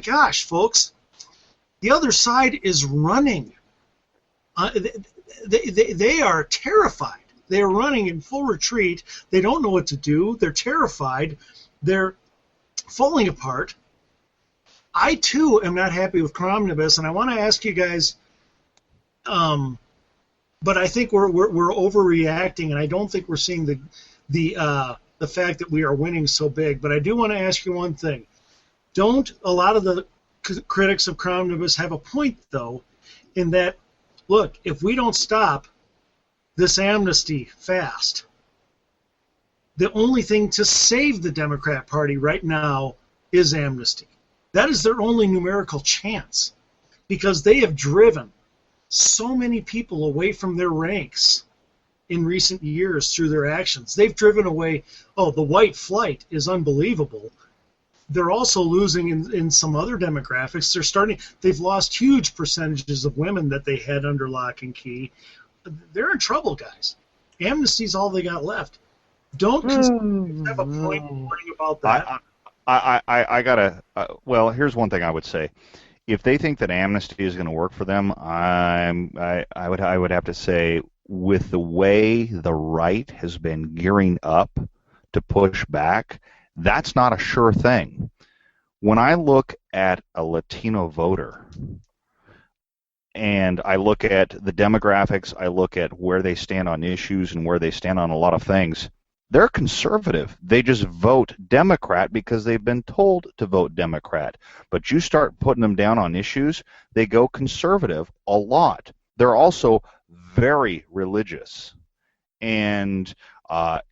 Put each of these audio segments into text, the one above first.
gosh, folks, the other side is running. They are terrified. They are running in full retreat. They don't know what to do. They're terrified. They're falling apart. I, too, am not happy with Cromnibus, and I want to ask you guys, but I think we're overreacting, and I don't think we're seeing the fact that we are winning so big. But I do want to ask you one thing. Don't a lot of the critics of Cromnibus have a point, though, in that, look, if we don't stop this amnesty fast, the only thing to save the Democrat Party right now is amnesty. That is their only numerical chance, because they have driven so many people away from their ranks in recent years through their actions. They've driven away, the white flight is unbelievable. They're also losing in some other demographics. They've lost huge percentages of women that they had under lock and key. They're in trouble, guys. Amnesty's all they got left. Don't have a point worrying about that. I gotta. Well, here's one thing I would say. If they think that amnesty is going to work for them, I would have to say, with the way the right has been gearing up to push back, that's not a sure thing. When I look at a Latino voter, and I look at the demographics, I look at where they stand on issues and where they stand on a lot of things, they're conservative. They just vote Democrat because they've been told to vote Democrat. But you start putting them down on issues, they go conservative a lot. They're also very religious. And,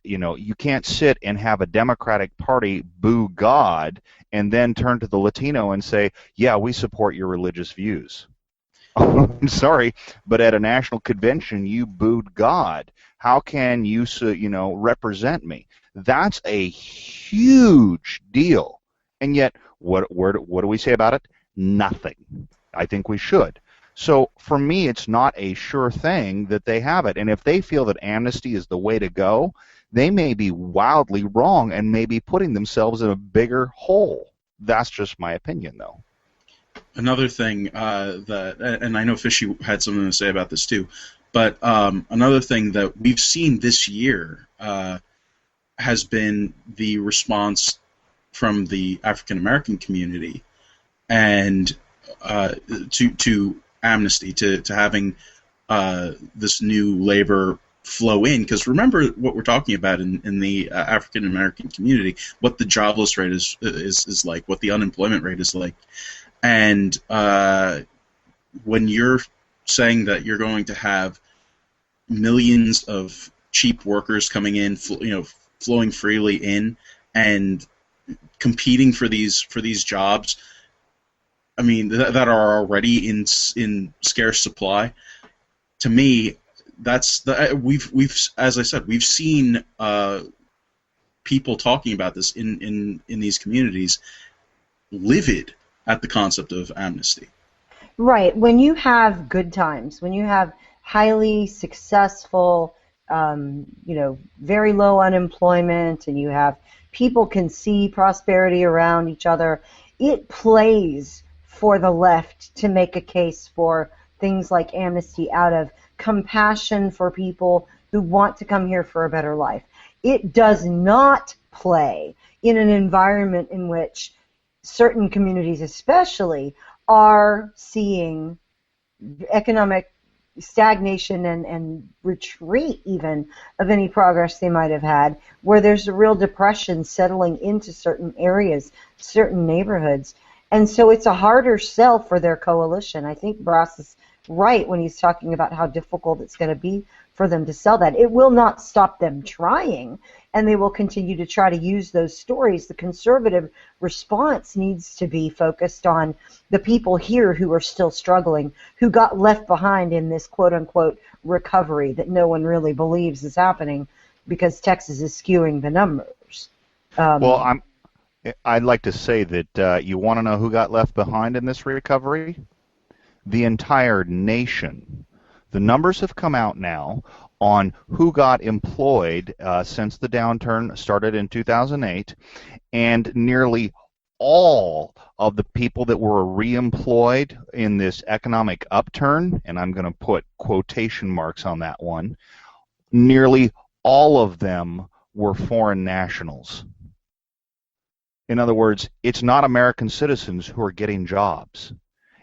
you can't sit and have a Democratic Party boo God and then turn to the Latino and say, yeah, we support your religious views. I'm sorry, but at a national convention, you booed God. How can you, represent me? That's a huge deal. And yet, what do we say about it? Nothing. I think we should. So for me, it's not a sure thing that they have it. And if they feel that amnesty is the way to go, they may be wildly wrong and may be putting themselves in a bigger hole. That's just my opinion, though. Another thing and I know Fishy had something to say about this too, but another thing that we've seen this year has been the response from the African American community and to amnesty, to having this new labor flow in. Because remember what we're talking about in the African American community, what the jobless rate is like, what the unemployment rate is like. And when you're saying that you're going to have millions of cheap workers coming in, flowing freely in and competing for these jobs, I mean that are already in scarce supply. To me, we've as I said, we've seen people talking about this in these communities, livid at the concept of amnesty. Right. When you have good times, when you have highly successful, very low unemployment, and you have people can see prosperity around each other, it plays for the left to make a case for things like amnesty out of compassion for people who want to come here for a better life. It does not play in an environment in which certain communities especially are seeing economic stagnation and retreat even of any progress they might have had, where there's a real depression settling into certain areas, certain neighborhoods. And so it's a harder sell for their coalition. I think Brass is right when he's talking about how difficult it's going to be for them to sell that. It will not stop them trying, and they will continue to try to use those stories. The conservative response needs to be focused on the people here who are still struggling, who got left behind in this quote-unquote recovery that no one really believes is happening because Texas is skewing the numbers. I'd like to say that you want to know who got left behind in this recovery? The entire nation. The numbers have come out now on who got employed since the downturn started in 2008, and nearly all of the people that were reemployed in this economic upturn, and I'm going to put quotation marks on that one, nearly all of them were foreign nationals. In other words, it's not American citizens who are getting jobs.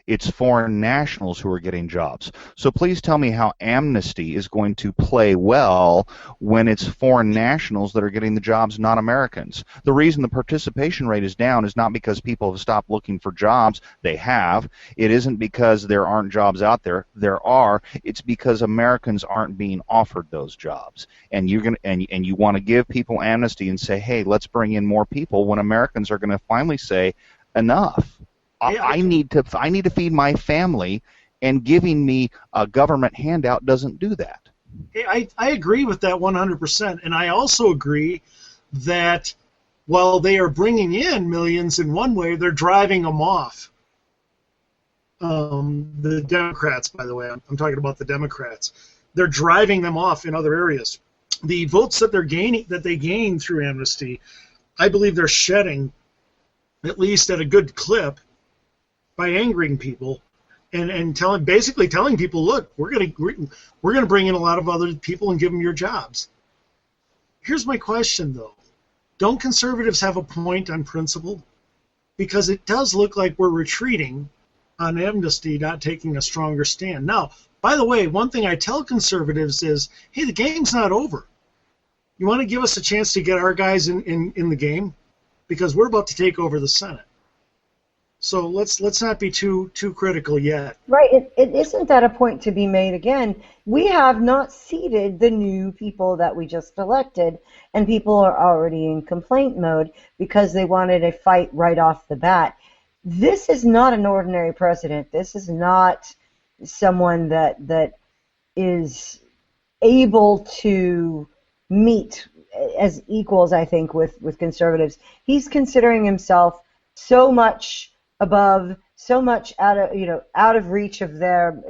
It's foreign nationals who are getting jobs. So please tell me how amnesty is going to play well when it's foreign nationals that are getting the jobs, not Americans. The reason the participation rate is down is not because people have stopped looking for jobs. They have. It isn't because there aren't jobs out there. There are. It's because Americans aren't being offered those jobs. And you're going and you want to give people amnesty and say, hey, let's bring in more people, when Americans are going to finally say, enough. I need to feed my family, and giving me a government handout doesn't do that. I agree with that 100%, and I also agree that while they are bringing in millions in one way, they're driving them off. The Democrats, by the way, I'm talking about the Democrats. They're driving them off in other areas. The votes that they gain through amnesty, I believe they're shedding, at least at a good clip, by angering people and basically telling people, look, we're going to bring in a lot of other people and give them your jobs. Here's my question, though. Don't conservatives have a point on principle? Because it does look like we're retreating on amnesty, not taking a stronger stand. Now, by the way, one thing I tell conservatives is, hey, the game's not over. You want to give us a chance to get our guys in the game? Because we're about to take over the Senate. So let's not be too critical yet. Right. It isn't that a point to be made again? We have not seated the new people that we just elected, and people are already in complaint mode because they wanted a fight right off the bat. This is not an ordinary president. This is not someone that is able to meet as equals, I think, with conservatives. He's considering himself so much above, so much out of reach of their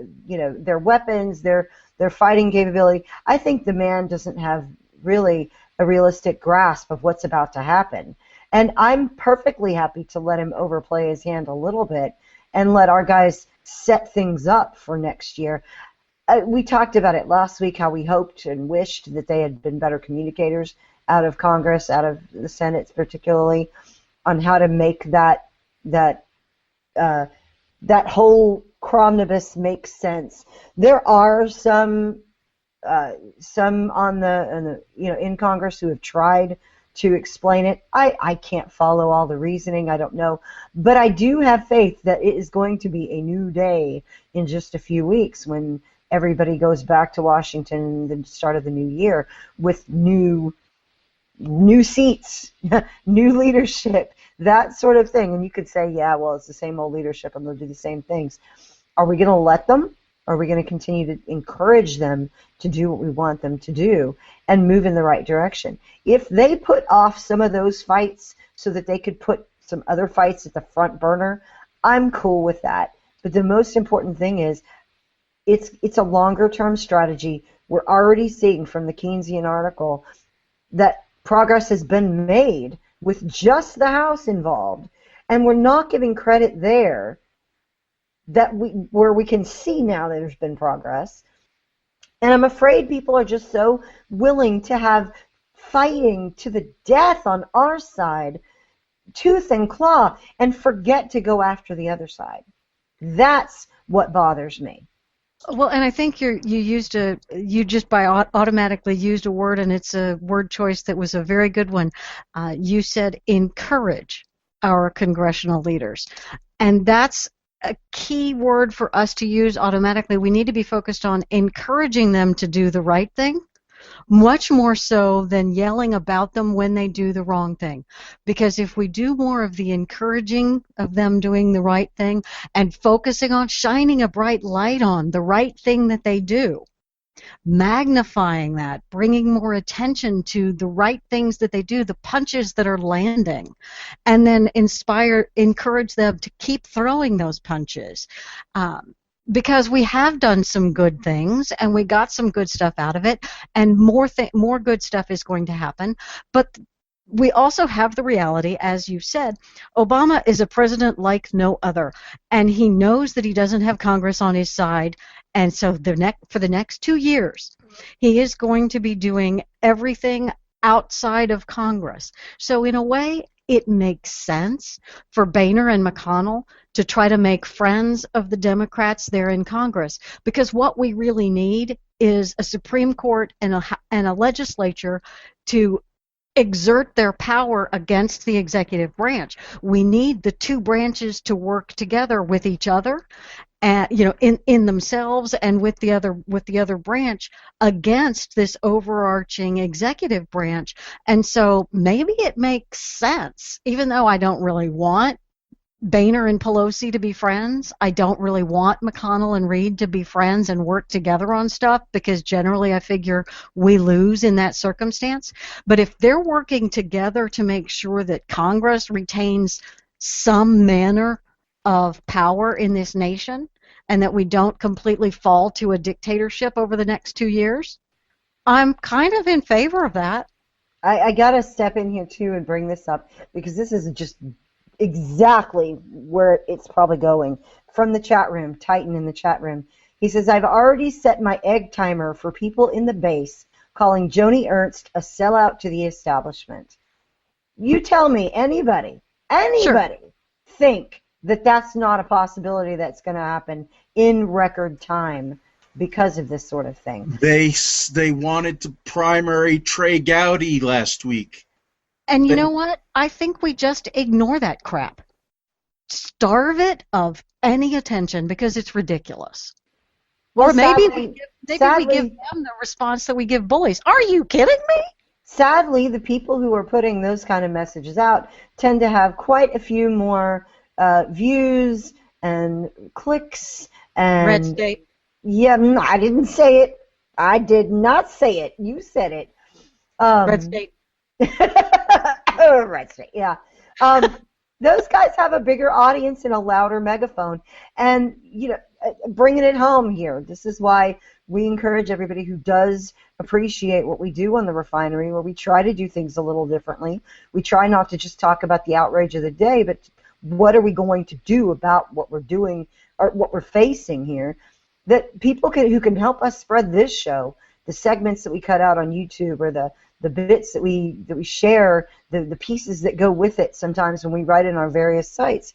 weapons, their fighting capability. I think the man doesn't have really a realistic grasp of what's about to happen. And I'm perfectly happy to let him overplay his hand a little bit and let our guys set things up for next year. We talked about it last week, how we hoped and wished that they had been better communicators out of Congress, out of the Senate particularly, on how to make that whole cromnibus make sense. There are some on the in Congress who have tried to explain it. I can't follow all the reasoning. I don't know, but I do have faith that it is going to be a new day in just a few weeks when everybody goes back to Washington the start of the new year with new seats, new leadership, that sort of thing. And you could say, yeah, well, it's the same old leadership and they'll do the same things. Are we going to let them? Or are we going to continue to encourage them to do what we want them to do and move in the right direction? If they put off some of those fights so that they could put some other fights at the front burner, I'm cool with that. But the most important thing is it's a longer-term strategy. We're already seeing from the Keynesian article that progress has been made with just the House involved, and we're not giving credit there where we can see now that there's been progress. And I'm afraid people are just so willing to have fighting to the death on our side, tooth and claw, and forget to go after the other side. That's what bothers me. Well, and I think you just automatically used a word, and it's a word choice that was a very good one. You said encourage our congressional leaders, and that's a key word for us to use automatically. We need to be focused on encouraging them to do the right thing, much more so than yelling about them when they do the wrong thing. Because if we do more of the encouraging of them doing the right thing and focusing on shining a bright light on the right thing that they do, magnifying that, bringing more attention to the right things that they do, the punches that are landing, and then encourage them to keep throwing those punches. Because we have done some good things and we got some good stuff out of it, and more good stuff is going to happen. But we also have the reality, as you said, Obama is a president like no other, and he knows that he doesn't have Congress on his side, and so for the next 2 years, he is going to be doing everything outside of Congress. So in a way, it makes sense for Boehner and McConnell to try to make friends of the Democrats there in Congress, because what we really need is a Supreme Court and a legislature to exert their power against the executive branch. We need the two branches to work together with each other, in themselves and with the other branch against this overarching executive branch. And so maybe it makes sense, even though I don't really want Boehner and Pelosi to be friends. I don't really want McConnell and Reid to be friends and work together on stuff, because generally I figure we lose in that circumstance. But if they're working together to make sure that Congress retains some manner of power in this nation and that we don't completely fall to a dictatorship over the next 2 years, I'm kind of in favor of that. I got to step in here too and bring this up, because this is just exactly where it's probably going. From the chat room, Titan in the chat room, he says, I've already set my egg timer for people in the base calling Joni Ernst a sellout to the establishment. You tell me, anybody Sure. think that that's not a possibility that's going to happen in record time because of this sort of thing? They wanted to primary Trey Gowdy last week. And you know what? I think we just ignore that crap. Starve it of any attention, because it's ridiculous. Well, Or maybe sadly, we give them the response that we give bullies. Are you kidding me? Sadly, the people who are putting those kind of messages out tend to have quite a few more views and clicks and... Red State. Yeah, I didn't say it. I did not say it. You said it. Red State. Red State, yeah. Those guys have a bigger audience and a louder megaphone. And, bringing it home here, this is why we encourage everybody who does appreciate what we do on the Refinery, where we try to do things a little differently. We try not to just talk about the outrage of the day, but what are we going to do about what we're doing or what we're facing here, that people who can help us spread this show, the segments that we cut out on YouTube, or the bits that we share, the pieces that go with it sometimes when we write in our various sites.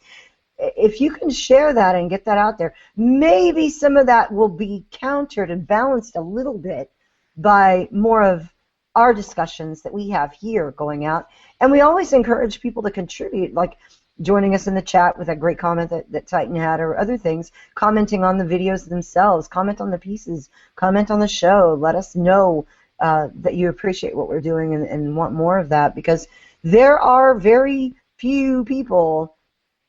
If you can share that and get that out there, maybe some of that will be countered and balanced a little bit by more of our discussions that we have here going out. And we always encourage people to contribute, like joining us in the chat with that great comment that Titan had, or other things, commenting on the videos themselves, comment on the pieces, comment on the show, let us know that you appreciate what we're doing and want more of that, because there are very few people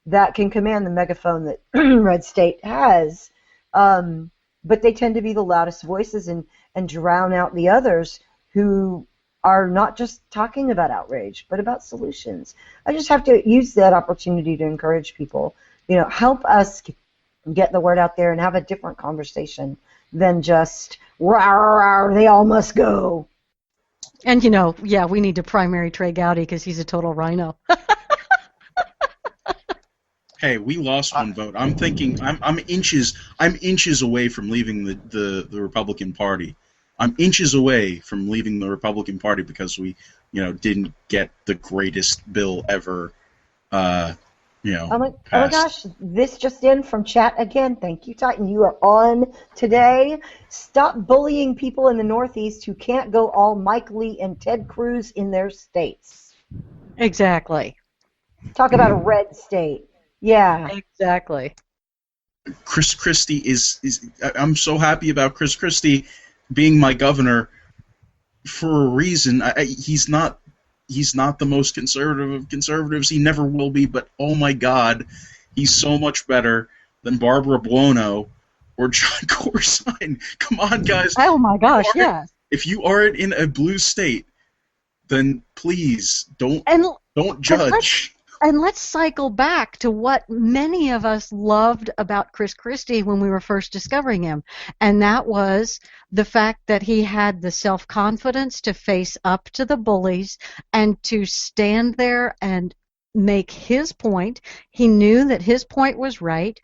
that can command the megaphone that Red State has, but they tend to be the loudest voices and drown out the others who are not just talking about outrage, but about solutions. I just have to use that opportunity to encourage people, help us get the word out there and have a different conversation than just, rawr, they all must go. And, we need to primary Trey Gowdy because he's a total rhino. Hey, we lost one vote. I'm thinking I'm inches away from leaving the Republican Party. I'm inches away from leaving the Republican Party because we, didn't get the greatest bill ever. Oh my gosh, this just in from chat again. Thank you, Titan. You are on today. Stop bullying people in the Northeast who can't go all Mike Lee and Ted Cruz in their states. Exactly. Talk about a red state. Yeah. Exactly. Chris Christie is I'm so happy about Chris Christie being my governor for a reason. He's not the most conservative of conservatives. He never will be, but oh my God, he's so much better than Barbara Buono or John Corzine. Come on, guys. Oh my gosh, yes. If you aren't in a blue state, then please don't judge. And let's cycle back to what many of us loved about Chris Christie when we were first discovering him, and that was the fact that he had the self-confidence to face up to the bullies and to stand there and make his point. He knew that his point was right.